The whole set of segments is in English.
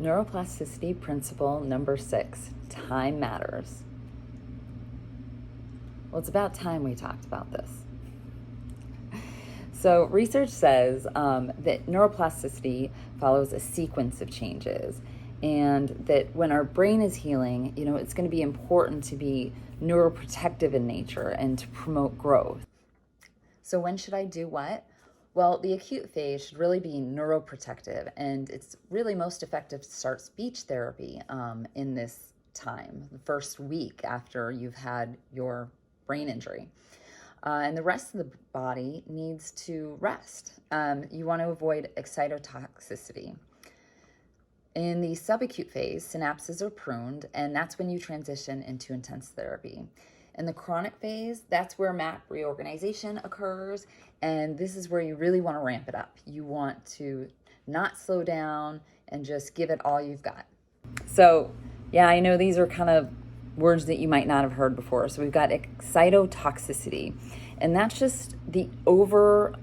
Neuroplasticity principle number 6, time matters. Well, it's about time we talked about this. So research says that neuroplasticity follows a sequence of changes, and that when our brain is healing, it's going to be important to be neuroprotective in nature and to promote growth. So when should I do what? Well, the acute phase should really be neuroprotective, and it's really most effective to start speech therapy in this time, the first week after you've had your brain injury. And the rest of the body needs to rest. You want to avoid excitotoxicity. In the subacute phase, synapses are pruned, and that's when you transition into intense therapy. In the chronic phase, that's where map reorganization occurs, and this is where you really want to ramp it up. You want to not slow down and just give it all you've got. So, yeah, I know these are kind of words that you might not have heard before. So we've got excitotoxicity, and that's just the over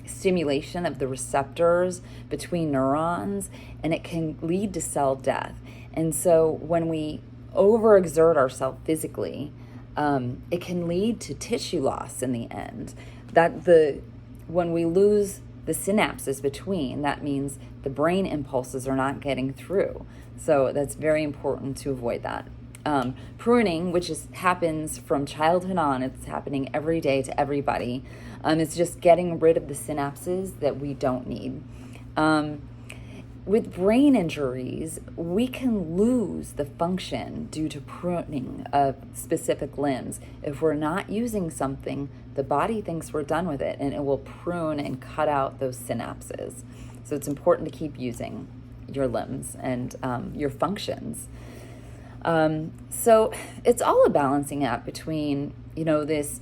stimulation of the receptors between neurons, and it can lead to cell death. And so when we overexert ourselves physically, it can lead to tissue loss in the end. When we lose the synapses between, that means the brain impulses are not getting through. So that's very important to avoid that. Pruning, which happens from childhood on, it's happening every day to everybody. It's just getting rid of the synapses that we don't need. With brain injuries, we can lose the function due to pruning of specific limbs. If we're not using something, the body thinks we're done with it, and it will prune and cut out those synapses. So it's important to keep using your limbs and your functions. So it's all a balancing act between, this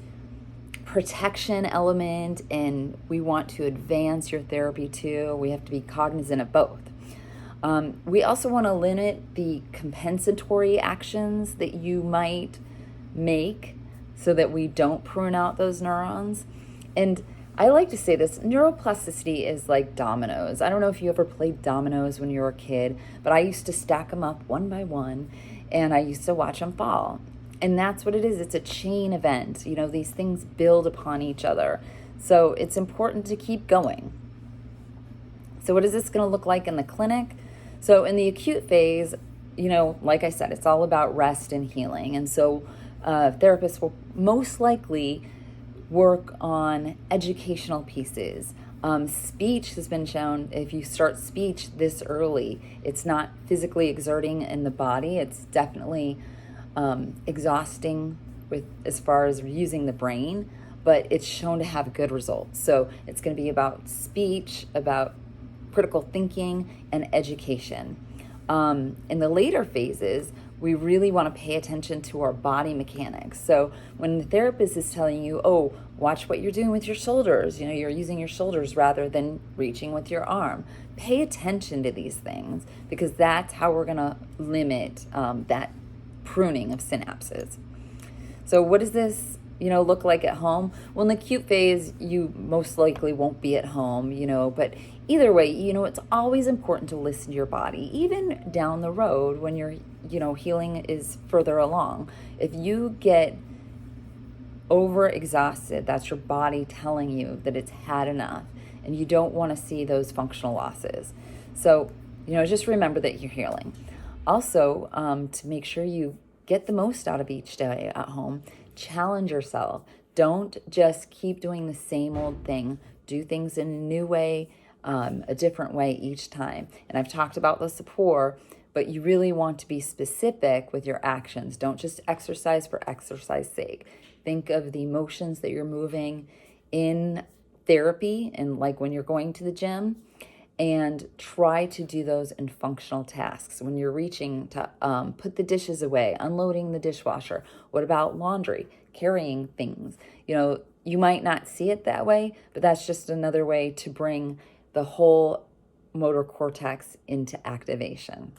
protection element, and we want to advance your therapy too. We have to be cognizant of both. We also want to limit the compensatory actions that you might make so that we don't prune out those neurons. And I like to say this, neuroplasticity is like dominoes. I don't know if you ever played dominoes when you were a kid, but I used to stack them up one by one, and I used to watch them fall. And that's what it is. It's a chain event. These things build upon each other. So it's important to keep going. So what is this going to look like in the clinic? So in the acute phase, like I said, it's all about rest and healing. And so therapists will most likely work on educational pieces. Speech has been shown, if you start speech this early, it's not physically exerting in the body. It's definitely exhausting as far as using the brain, but it's shown to have good results. So it's going to be about speech, about critical thinking, and education. In the later phases, we really want to pay attention to our body mechanics. So when the therapist is telling you, oh, watch what you're doing with your shoulders, you're using your shoulders rather than reaching with your arm. Pay attention to these things, because that's how we're going to limit that pruning of synapses. So what does this, look like at home? Well, in the acute phase, you most likely won't be at home, but either way, it's always important to listen to your body, even down the road when you're, healing is further along. If you get overexhausted, that's your body telling you that it's had enough, and you don't want to see those functional losses. So, just remember that you're healing. Also, to make sure you get the most out of each day at home, challenge yourself. Don't just keep doing the same old thing. Do things in a new way, a different way each time. And I've talked about this before, but you really want to be specific with your actions. Don't just exercise for exercise sake. Think of the motions that you're moving in therapy and like when you're going to the gym, and try to do those in functional tasks. When you're reaching to put the dishes away, unloading the dishwasher. What about laundry, carrying things? You might not see it that way, but that's just another way to bring the whole motor cortex into activation.